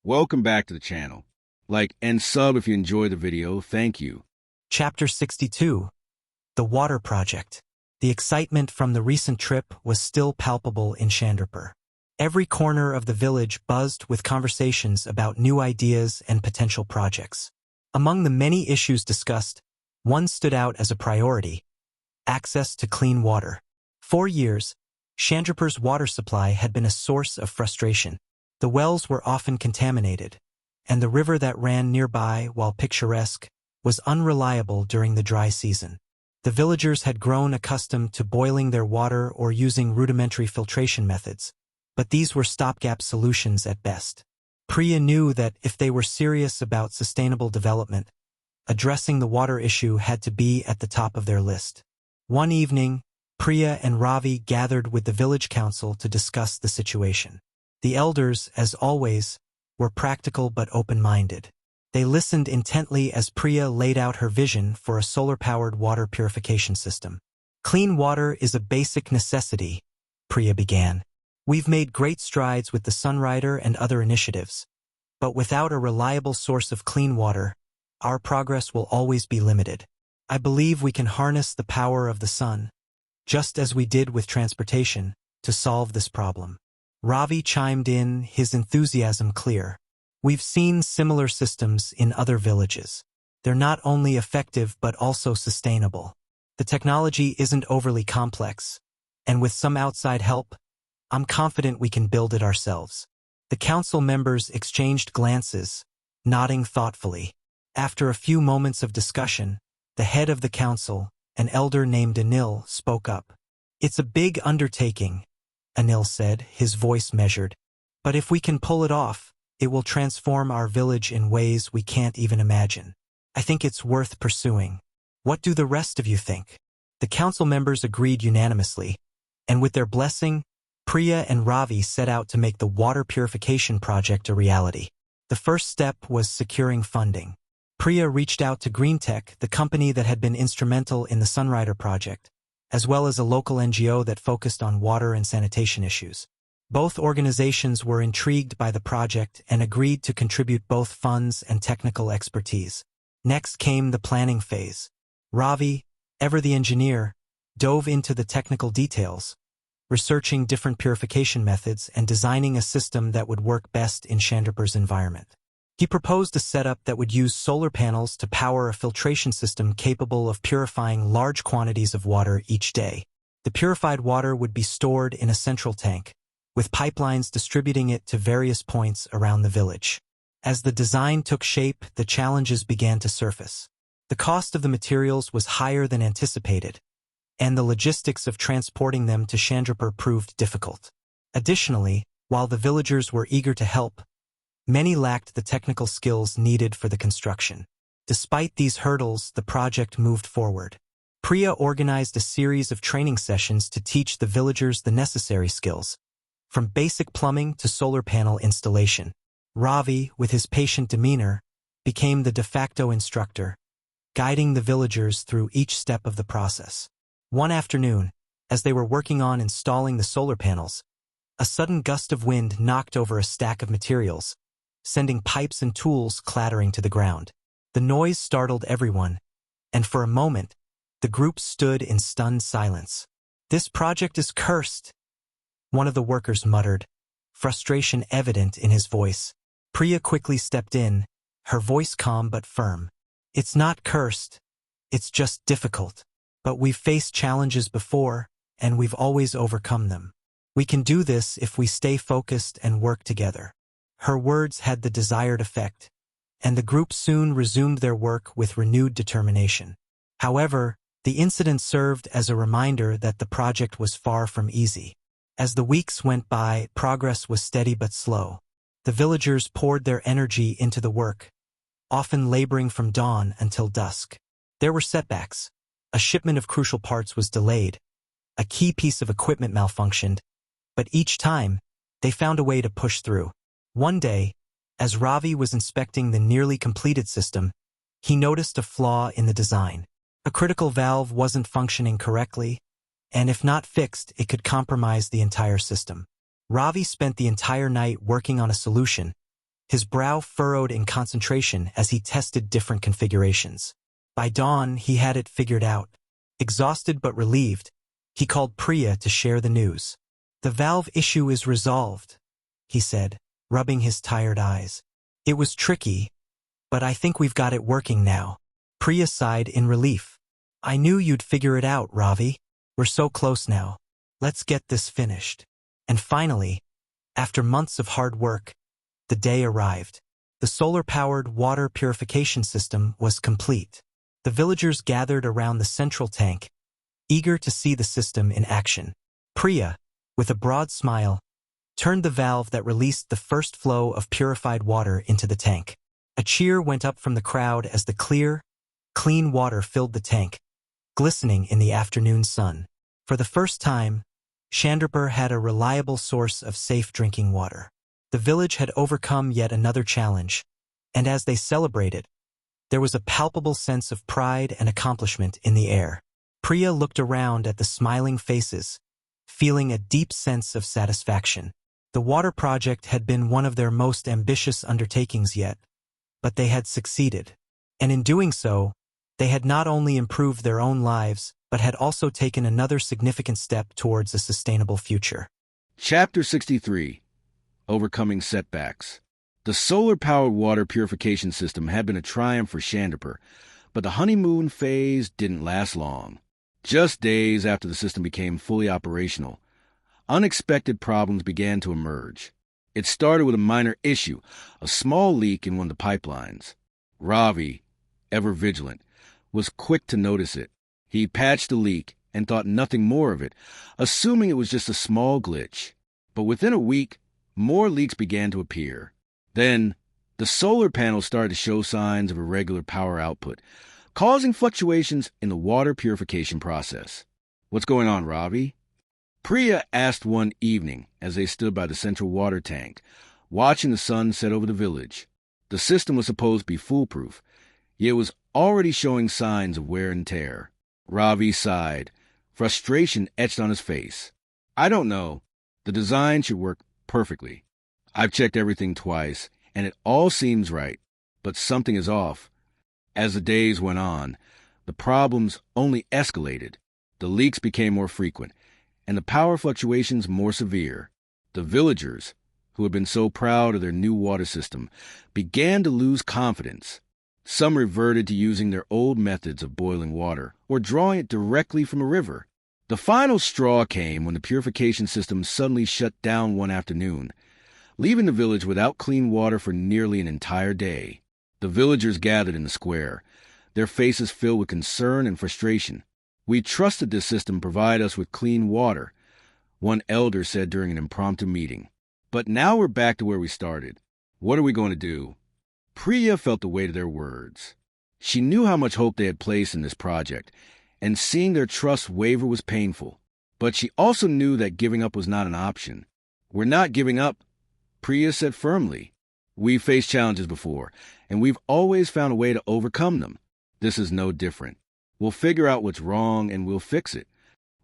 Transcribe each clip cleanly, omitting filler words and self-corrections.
Welcome back to the channel. Like and sub if you enjoyed the video. Thank you. Chapter 62. The Water Project. The excitement from the recent trip was still palpable in Chandrapur. Every corner of the village buzzed with conversations about new ideas and potential projects. Among the many issues discussed, one stood out as a priority: access to clean water. For years, Chandrapur's water supply had been a source of frustration. The wells were often contaminated, and the river that ran nearby, while picturesque, was unreliable during the dry season. The villagers had grown accustomed to boiling their water or using rudimentary filtration methods, but these were stopgap solutions at best. Priya knew that if they were serious about sustainable development, addressing the water issue had to be at the top of their list. One evening, Priya and Ravi gathered with the village council to discuss the situation. The elders, as always, were practical but open-minded. They listened intently as Priya laid out her vision for a solar-powered water purification system. "Clean water is a basic necessity," Priya began. "We've made great strides with the Sunrider and other initiatives, but without a reliable source of clean water, our progress will always be limited. I believe we can harness the power of the sun, just as we did with transportation, to solve this problem." Ravi chimed in, his enthusiasm clear. "We've seen similar systems in other villages. They're not only effective but also sustainable. The technology isn't overly complex, and with some outside help, I'm confident we can build it ourselves." The council members exchanged glances, nodding thoughtfully. After a few moments of discussion, the head of the council, an elder named Anil, spoke up. "It's a big undertaking," Anil said, his voice measured. "But if we can pull it off, it will transform our village in ways we can't even imagine. I think it's worth pursuing. What do the rest of you think?" The council members agreed unanimously, and with their blessing, Priya and Ravi set out to make the water purification project a reality. The first step was securing funding. Priya reached out to GreenTech, the company that had been instrumental in the Sunrider project, as well as a local NGO that focused on water and sanitation issues. Both organizations were intrigued by the project and agreed to contribute both funds and technical expertise. Next came the planning phase. Ravi, ever the engineer, dove into the technical details, researching different purification methods and designing a system that would work best in Chandrapur's environment. He proposed a setup that would use solar panels to power a filtration system capable of purifying large quantities of water each day. The purified water would be stored in a central tank, with pipelines distributing it to various points around the village. As the design took shape, the challenges began to surface. The cost of the materials was higher than anticipated, and the logistics of transporting them to Chandrapur proved difficult. Additionally, while the villagers were eager to help, many lacked the technical skills needed for the construction. Despite these hurdles, the project moved forward. Priya organized a series of training sessions to teach the villagers the necessary skills, from basic plumbing to solar panel installation. Ravi, with his patient demeanor, became the de facto instructor, guiding the villagers through each step of the process. One afternoon, as they were working on installing the solar panels, a sudden gust of wind knocked over a stack of materials, sending pipes and tools clattering to the ground. The noise startled everyone, and for a moment, the group stood in stunned silence. "This project is cursed," one of the workers muttered, frustration evident in his voice. Priya quickly stepped in, her voice calm but firm. "It's not cursed, it's just difficult. But we've faced challenges before, and we've always overcome them. We can do this if we stay focused and work together." Her words had the desired effect, and the group soon resumed their work with renewed determination. However, the incident served as a reminder that the project was far from easy. As the weeks went by, progress was steady but slow. The villagers poured their energy into the work, often laboring from dawn until dusk. There were setbacks. A shipment of crucial parts was delayed. A key piece of equipment malfunctioned, but each time, they found a way to push through. One day, as Ravi was inspecting the nearly completed system, he noticed a flaw in the design. A critical valve wasn't functioning correctly, and if not fixed, it could compromise the entire system. Ravi spent the entire night working on a solution, His brow furrowed in concentration as he tested different configurations. By dawn, he had it figured out. Exhausted but relieved, he called Priya to share the news. "The valve issue is resolved," he said, rubbing his tired eyes. "It was tricky, but I think we've got it working now." Priya sighed in relief. "I knew you'd figure it out, Ravi. We're so close now. Let's get this finished." And finally, after months of hard work, the day arrived. The solar-powered water purification system was complete. The villagers gathered around the central tank, eager to see the system in action. Priya, with a broad smile, turned the valve that released the first flow of purified water into the tank. A cheer went up from the crowd as the clear, clean water filled the tank, glistening in the afternoon sun. For the first time, Chandrapur had a reliable source of safe drinking water. The village had overcome yet another challenge, and as they celebrated, there was a palpable sense of pride and accomplishment in the air. Priya looked around at the smiling faces, feeling a deep sense of satisfaction. The water project had been one of their most ambitious undertakings yet, but they had succeeded. And in doing so, they had not only improved their own lives, but had also taken another significant step towards a sustainable future. Chapter 63. Overcoming Setbacks. The solar-powered water purification system had been a triumph for Chandrapur, but the honeymoon phase didn't last long. Just days after the system became fully operational, unexpected problems began to emerge. It started with a minor issue, a small leak in one of the pipelines. Ravi, ever vigilant, was quick to notice it. He patched the leak and thought nothing more of it, assuming it was just a small glitch. But within a week, more leaks began to appear. Then, the solar panels started to show signs of irregular power output, causing fluctuations in the water purification process. "What's going on, Ravi?" Priya asked one evening as they stood by the central water tank, watching the sun set over the village. The system was supposed to be foolproof, yet it was already showing signs of wear and tear. Ravi sighed, frustration etched on his face. "I don't know. The design should work perfectly. I've checked everything twice, and it all seems right, but something is off." As the days went on, the problems only escalated. The leaks became more frequent, and the power fluctuations more severe. The villagers, who had been so proud of their new water system, began to lose confidence. Some reverted to using their old methods of boiling water or drawing it directly from a river. The final straw came when the purification system suddenly shut down one afternoon, leaving the village without clean water for nearly an entire day. The villagers gathered in the square, their faces filled with concern and frustration. "We trusted this system to provide us with clean water," one elder said during an impromptu meeting. "But now we're back to where we started. What are we going to do?" Priya felt the weight of their words. She knew how much hope they had placed in this project, and seeing their trust waver was painful. But she also knew that giving up was not an option. "We're not giving up," Priya said firmly. "We've faced challenges before, and we've always found a way to overcome them. This is no different. We'll figure out what's wrong and we'll fix it."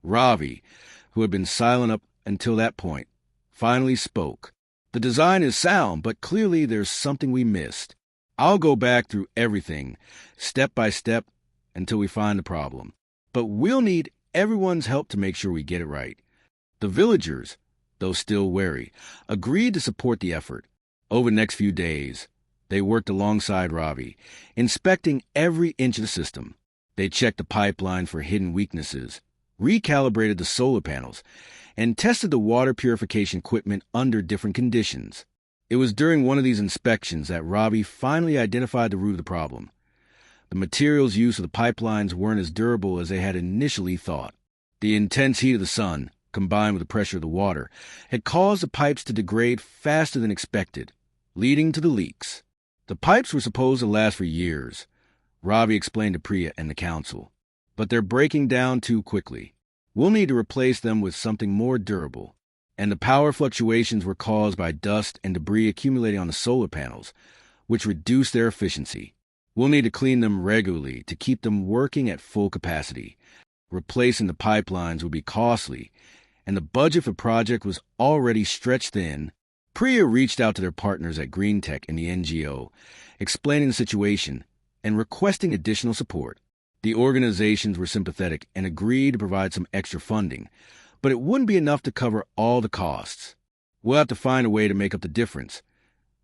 Ravi, who had been silent up until that point, finally spoke. "The design is sound, but clearly there's something we missed. I'll go back through everything, step by step, until we find the problem. But we'll need everyone's help to make sure we get it right." The villagers, though still wary, agreed to support the effort. Over the next few days, they worked alongside Ravi, inspecting every inch of the system. They checked the pipeline for hidden weaknesses, recalibrated the solar panels, and tested the water purification equipment under different conditions. It was during one of these inspections that Ravi finally identified the root of the problem. The materials used for the pipelines weren't as durable as they had initially thought. The intense heat of the sun, combined with the pressure of the water, had caused the pipes to degrade faster than expected, leading to the leaks. The pipes were supposed to last for years, Ravi explained to Priya and the council, but they're breaking down too quickly. We'll need to replace them with something more durable. And the power fluctuations were caused by dust and debris accumulating on the solar panels, which reduced their efficiency. We'll need to clean them regularly to keep them working at full capacity. Replacing the pipelines would be costly, and the budget for the project was already stretched thin. Priya reached out to their partners at Green Tech and the NGO, explaining the situation and requesting additional support. The organizations were sympathetic and agreed to provide some extra funding, but it wouldn't be enough to cover all the costs. "We'll have to find a way to make up the difference,"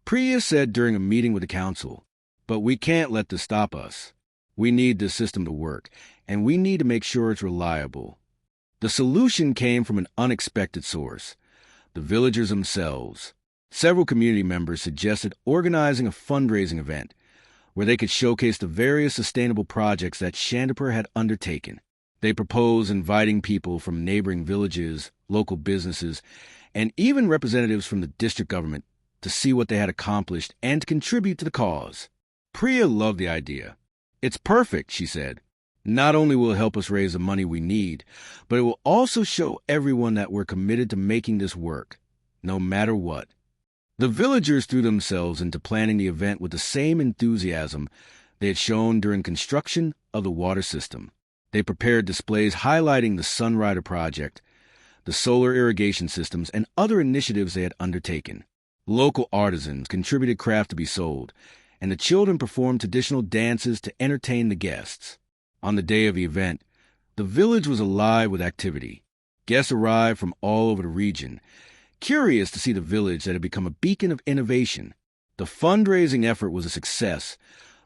Priya said during a meeting with the council. "But we can't let this stop us. We need this system to work, and we need to make sure it's reliable." The solution came from an unexpected source: the villagers themselves. Several community members suggested organizing a fundraising event where they could showcase the various sustainable projects that Chandrapur had undertaken. They proposed inviting people from neighboring villages, local businesses, and even representatives from the district government to see what they had accomplished and to contribute to the cause. Priya loved the idea. "It's perfect," she said. "Not only will it help us raise the money we need, but it will also show everyone that we're committed to making this work, no matter what." The villagers threw themselves into planning the event with the same enthusiasm they had shown during construction of the water system. They prepared displays highlighting the Sunrider project, the solar irrigation systems, and other initiatives they had undertaken. Local artisans contributed craft to be sold, and the children performed traditional dances to entertain the guests. On the day of the event, the village was alive with activity. Guests arrived from all over the region, curious to see the village that had become a beacon of innovation. The fundraising effort was a success,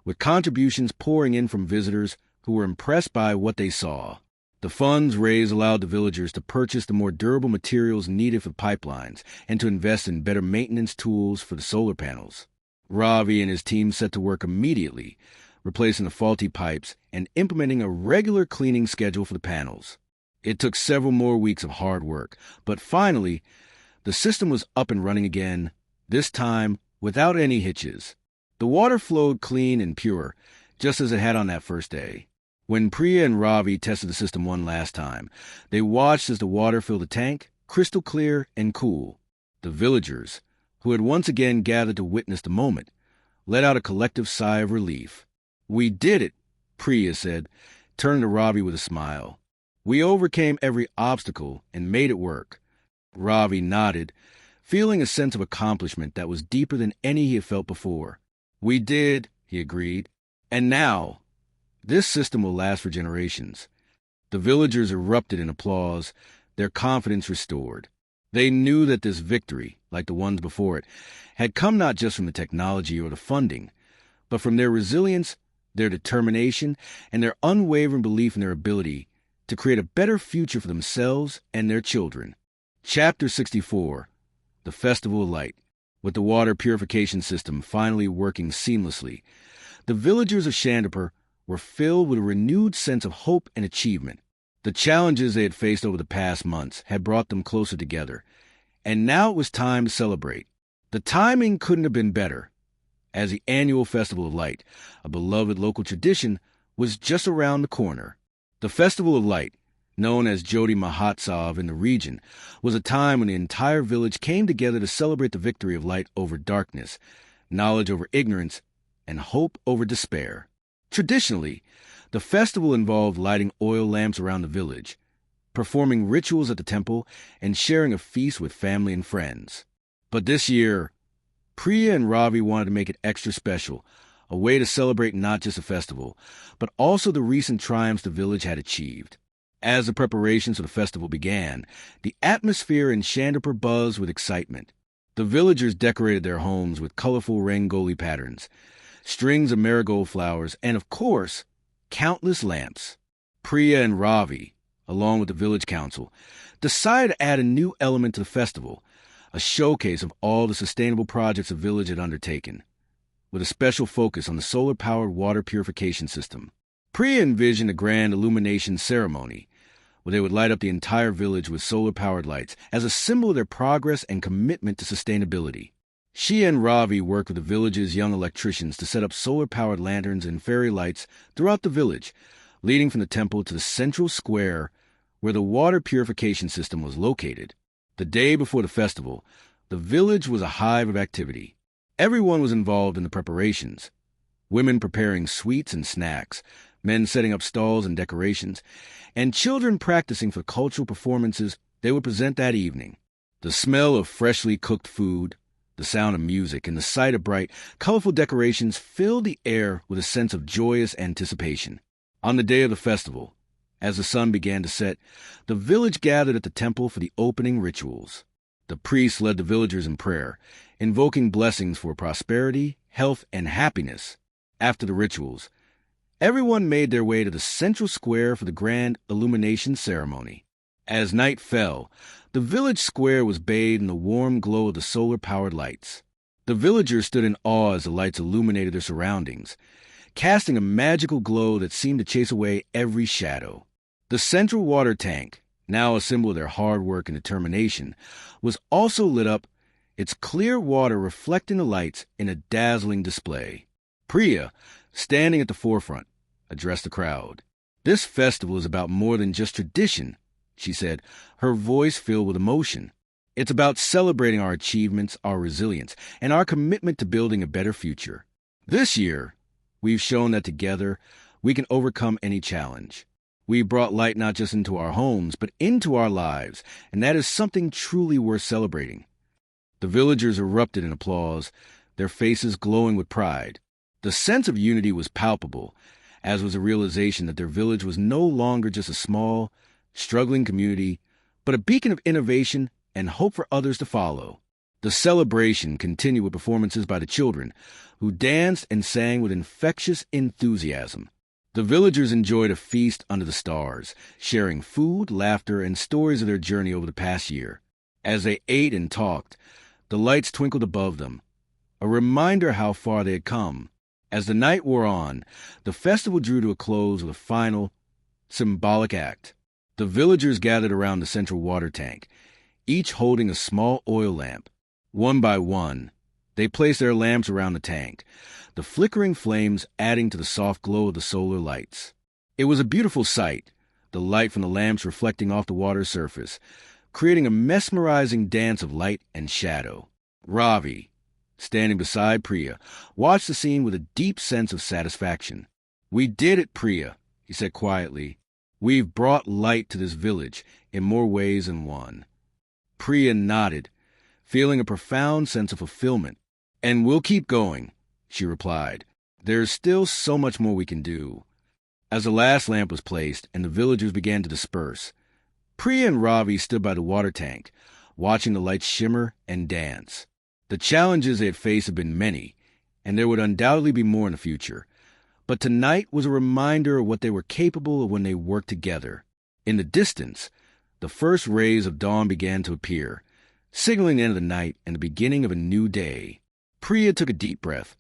with contributions pouring in from visitors who were impressed by what they saw. The funds raised allowed the villagers to purchase the more durable materials needed for pipelines and to invest in better maintenance tools for the solar panels. Ravi and his team set to work immediately, replacing the faulty pipes and implementing a regular cleaning schedule for the panels. It took several more weeks of hard work, but finally, the system was up and running again, this time without any hitches. The water flowed clean and pure, just as it had on that first day. When Priya and Ravi tested the system one last time, they watched as the water filled the tank, crystal clear and cool. The villagers, who had once again gathered to witness the moment, let out a collective sigh of relief. "We did it," Priya said, turning to Ravi with a smile. "We overcame every obstacle and made it work." Ravi nodded, feeling a sense of accomplishment that was deeper than any he had felt before. "We did," he agreed. "And now, this system will last for generations." The villagers erupted in applause, their confidence restored. They knew that this victory, like the ones before it, had come not just from the technology or the funding, but from their resilience, their determination, and their unwavering belief in their ability to create a better future for themselves and their children. Chapter 64, The Festival of Light. With the water purification system finally working seamlessly, the villagers of Chandrapur were filled with a renewed sense of hope and achievement. The challenges they had faced over the past months had brought them closer together, and now it was time to celebrate. The timing couldn't have been better, as the annual Festival of Light, a beloved local tradition, was just around the corner. The Festival of Light, known as Jyoti Mahotsav in the region, was a time when the entire village came together to celebrate the victory of light over darkness, knowledge over ignorance, and hope over despair. Traditionally, the festival involved lighting oil lamps around the village, performing rituals at the temple, and sharing a feast with family and friends. But this year, Priya and Ravi wanted to make it extra special, a way to celebrate not just the festival, but also the recent triumphs the village had achieved. As the preparations for the festival began, the atmosphere in Chandrapur buzzed with excitement. The villagers decorated their homes with colorful rangoli patterns, strings of marigold flowers, and, of course, countless lamps. Priya and Ravi, along with the village council, decided to add a new element to the festival, a showcase of all the sustainable projects the village had undertaken, with a special focus on the solar-powered water purification system. Priya envisioned a grand illumination ceremony where they would light up the entire village with solar-powered lights as a symbol of their progress and commitment to sustainability. She and Ravi worked with the village's young electricians to set up solar-powered lanterns and fairy lights throughout the village, leading from the temple to the central square where the water purification system was located. The day before the festival, the village was a hive of activity. Everyone was involved in the preparations. Women preparing sweets and snacks, men setting up stalls and decorations, and children practicing for cultural performances they would present that evening. The smell of freshly cooked food, The sound of music and the sight of bright, colorful decorations filled the air with a sense of joyous anticipation. On the day of the festival, as the sun began to set, the village gathered at the temple for the opening rituals. The priests led the villagers in prayer, invoking blessings for prosperity, health, and happiness. After the rituals, everyone made their way to the central square for the grand illumination ceremony. As night fell, the village square was bathed in the warm glow of the solar-powered lights. The villagers stood in awe as the lights illuminated their surroundings, casting a magical glow that seemed to chase away every shadow. The central water tank, now a symbol of their hard work and determination, was also lit up, its clear water reflecting the lights in a dazzling display. Priya, standing at the forefront, addressed the crowd. "This festival is about more than just tradition," she said, her voice filled with emotion. "It's about celebrating our achievements, our resilience, and our commitment to building a better future. This year, we've shown that together, we can overcome any challenge. We brought light not just into our homes, but into our lives, and that is something truly worth celebrating." The villagers erupted in applause, their faces glowing with pride. The sense of unity was palpable, as was a realization that their village was no longer just a small, struggling community, but a beacon of innovation and hope for others to follow. The celebration continued with performances by the children, who danced and sang with infectious enthusiasm. The villagers enjoyed a feast under the stars, sharing food, laughter, and stories of their journey over the past year. As they ate and talked, the lights twinkled above them, a reminder how far they had come. As the night wore on, the festival drew to a close with a final, symbolic act. The villagers gathered around the central water tank, each holding a small oil lamp. One by one, they placed their lamps around the tank, the flickering flames adding to the soft glow of the solar lights. It was a beautiful sight, the light from the lamps reflecting off the water's surface, creating a mesmerizing dance of light and shadow. Ravi, standing beside Priya, watched the scene with a deep sense of satisfaction. "We did it, Priya," he said quietly. "We've brought light to this village in more ways than one." Priya nodded, feeling a profound sense of fulfillment. "And we'll keep going," she replied. "There's still so much more we can do." As the last lamp was placed and the villagers began to disperse, Priya and Ravi stood by the water tank, watching the lights shimmer and dance. The challenges they had faced had been many, and there would undoubtedly be more in the future. But tonight was a reminder of what they were capable of when they worked together. In the distance, the first rays of dawn began to appear, signaling the end of the night and the beginning of a new day. Priya took a deep breath,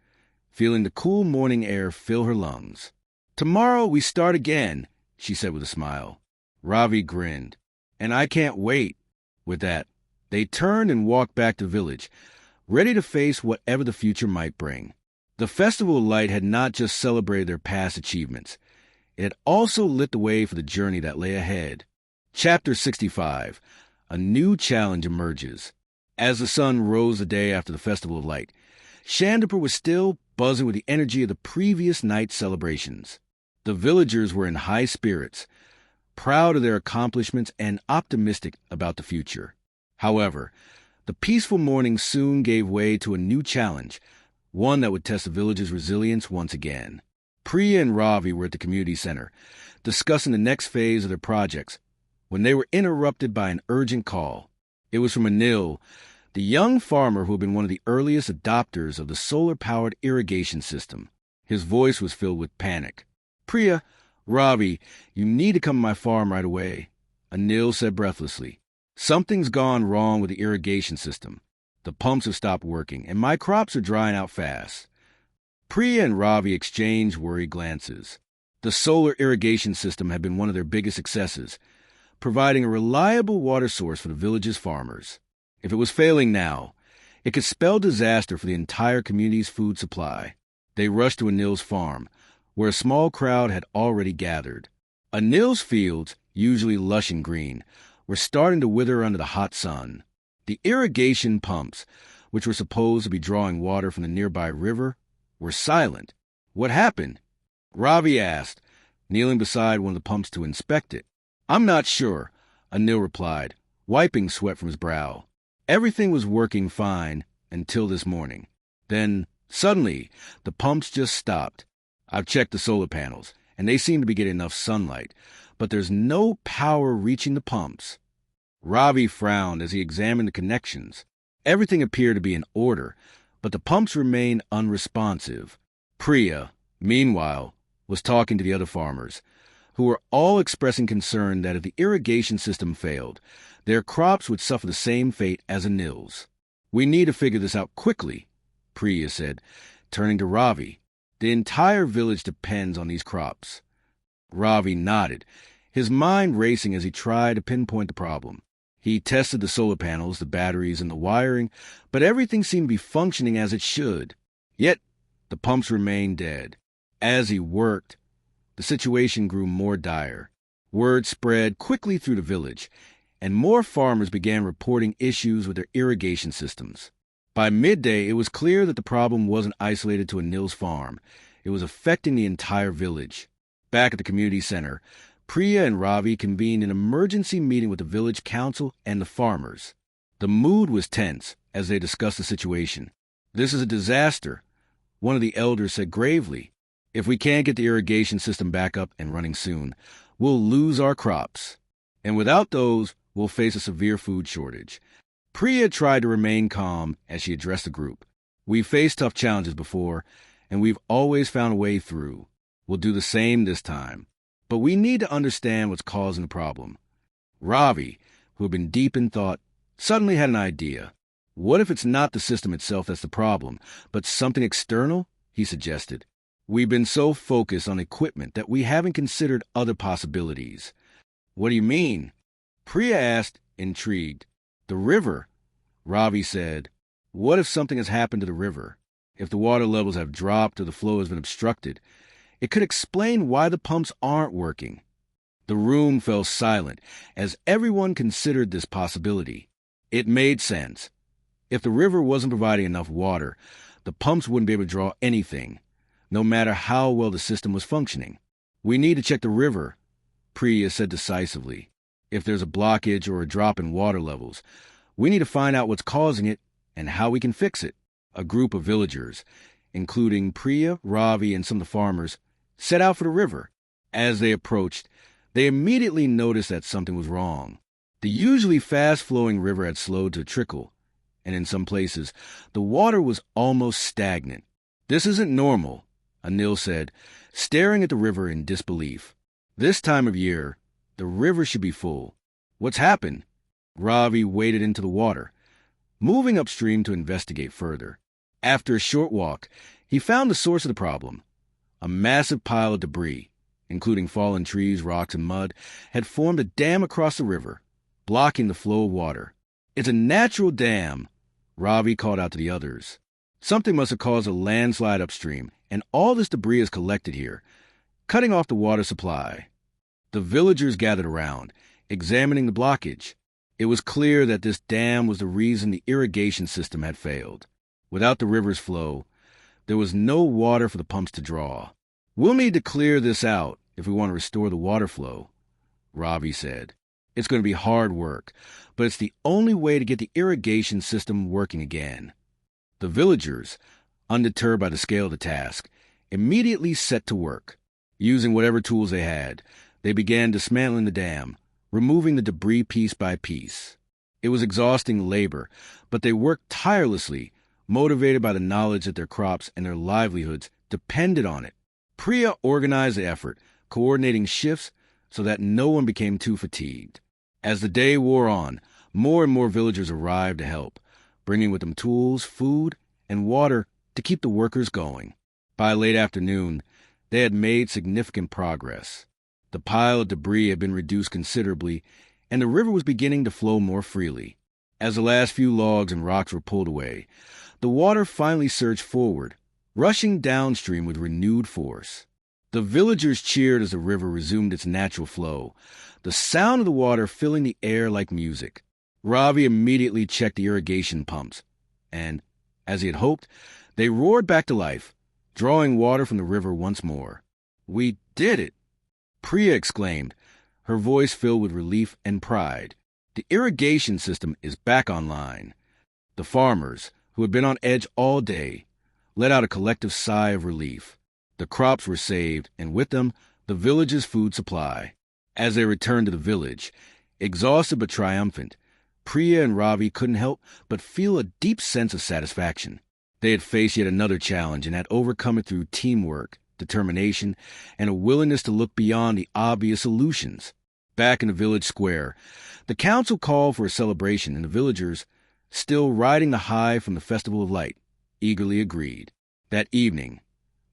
feeling the cool morning air fill her lungs. "Tomorrow we start again," she said with a smile. Ravi grinned. "And I can't wait." With that, they turned and walked back to the village, ready to face whatever the future might bring. The Festival of Light had not just celebrated their past achievements. It had also lit the way for the journey that lay ahead. Chapter 65. A new challenge emerges. As the sun rose the day after the Festival of Light, Chandrapur was still buzzing with the energy of the previous night's celebrations. The villagers were in high spirits, proud of their accomplishments and optimistic about the future. However, the peaceful morning soon gave way to a new challenge, one that would test the villagers' resilience once again. Priya and Ravi were at the community center, discussing the next phase of their projects, when they were interrupted by an urgent call. It was from Anil, the young farmer who had been one of the earliest adopters of the solar-powered irrigation system. His voice was filled with panic. "Priya, Ravi, you need to come to my farm right away," Anil said breathlessly. "Something's gone wrong with the irrigation system. The pumps have stopped working, and my crops are drying out fast." Priya and Ravi exchanged worried glances. The solar irrigation system had been one of their biggest successes, providing a reliable water source for the village's farmers. If it was failing now, it could spell disaster for the entire community's food supply. They rushed to Anil's farm, where a small crowd had already gathered. Anil's fields, usually lush and green, were starting to wither under the hot sun. The irrigation pumps, which were supposed to be drawing water from the nearby river, were silent. "What happened?" Ravi asked, kneeling beside one of the pumps to inspect it. "I'm not sure," Anil replied, wiping sweat from his brow. "Everything was working fine until this morning. Then, suddenly, the pumps just stopped. I've checked the solar panels, and they seem to be getting enough sunlight, but there's no power reaching the pumps. Ravi frowned as he examined the connections. Everything appeared to be in order, but the pumps remained unresponsive. Priya, meanwhile, was talking to the other farmers, who were all expressing concern that if the irrigation system failed, their crops would suffer the same fate as Anil's. "We need to figure this out quickly," Priya said, turning to Ravi. "The entire village depends on these crops." Ravi nodded, his mind racing as he tried to pinpoint the problem. He tested the solar panels, the batteries, and the wiring, but everything seemed to be functioning as it should. Yet, the pumps remained dead. As he worked, the situation grew more dire. Word spread quickly through the village, and more farmers began reporting issues with their irrigation systems. By midday, it was clear that the problem wasn't isolated to Anil's farm. It was affecting the entire village. Back at the community center, Priya and Ravi convened an emergency meeting with the village council and the farmers. The mood was tense as they discussed the situation. "This is a disaster," one of the elders said gravely. "If we can't get the irrigation system back up and running soon, we'll lose our crops. And without those, we'll face a severe food shortage." Priya tried to remain calm as she addressed the group. "We've faced tough challenges before, and we've always found a way through. We'll do the same this time. But we need to understand what's causing the problem." Ravi, who had been deep in thought, suddenly had an idea. "What if it's not the system itself that's the problem, but something external?" he suggested. "We've been so focused on equipment that we haven't considered other possibilities." "What do you mean?" Priya asked, intrigued. "The river," Ravi said. "What if something has happened to the river? If the water levels have dropped or the flow has been obstructed, it could explain why the pumps aren't working." The room fell silent as everyone considered this possibility. It made sense. If the river wasn't providing enough water, the pumps wouldn't be able to draw anything, no matter how well the system was functioning. "We need to check the river," Priya said decisively. "If there's a blockage or a drop in water levels, we need to find out what's causing it and how we can fix it." A group of villagers, including Priya, Ravi, and some of the farmers, set out for the river. As they approached, they immediately noticed that something was wrong. The usually fast-flowing river had slowed to a trickle, and in some places, the water was almost stagnant. "This isn't normal," Anil said, staring at the river in disbelief. "This time of year, the river should be full. What's happened?" Ravi waded into the water, moving upstream to investigate further. After a short walk, he found the source of the problem. A massive pile of debris, including fallen trees, rocks, and mud, had formed a dam across the river, blocking the flow of water. "It's a natural dam," Ravi called out to the others. "Something must have caused a landslide upstream, and all this debris is collected here, cutting off the water supply." The villagers gathered around, examining the blockage. It was clear that this dam was the reason the irrigation system had failed. Without the river's flow, there was no water for the pumps to draw. "We'll need to clear this out if we want to restore the water flow," Ravi said. "It's going to be hard work, but it's the only way to get the irrigation system working again." The villagers, undeterred by the scale of the task, immediately set to work. Using whatever tools they had, they began dismantling the dam, removing the debris piece by piece. It was exhausting labor, but they worked tirelessly, motivated by the knowledge that their crops and their livelihoods depended on it. Priya organized the effort, coordinating shifts so that no one became too fatigued. As the day wore on, more and more villagers arrived to help, bringing with them tools, food, and water to keep the workers going. By late afternoon, they had made significant progress. The pile of debris had been reduced considerably, and the river was beginning to flow more freely. As the last few logs and rocks were pulled away, the water finally surged forward, rushing downstream with renewed force. The villagers cheered as the river resumed its natural flow, the sound of the water filling the air like music. Ravi immediately checked the irrigation pumps, and, as he had hoped, they roared back to life, drawing water from the river once more. "We did it!" Priya exclaimed, her voice filled with relief and pride. "The irrigation system is back online." The farmers, who had been on edge all day, let out a collective sigh of relief. The crops were saved, and with them, the village's food supply. As they returned to the village, exhausted but triumphant, Priya and Ravi couldn't help but feel a deep sense of satisfaction. They had faced yet another challenge and had overcome it through teamwork, determination, and a willingness to look beyond the obvious solutions. Back in the village square, the council called for a celebration, and the villagers, still riding the high from the Festival of Light, eagerly agreed. That evening,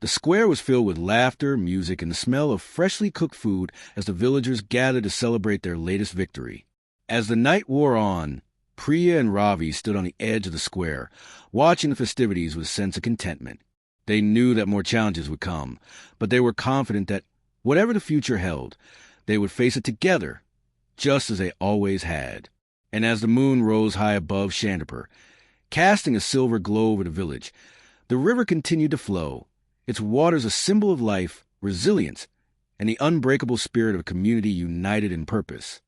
the square was filled with laughter, music, and the smell of freshly cooked food as the villagers gathered to celebrate their latest victory. As the night wore on, Priya and Ravi stood on the edge of the square, watching the festivities with a sense of contentment. They knew that more challenges would come, but they were confident that, whatever the future held, they would face it together, just as they always had. And as the moon rose high above Chandrapur, casting a silver glow over the village, the river continued to flow, its waters a symbol of life, resilience, and the unbreakable spirit of a community united in purpose.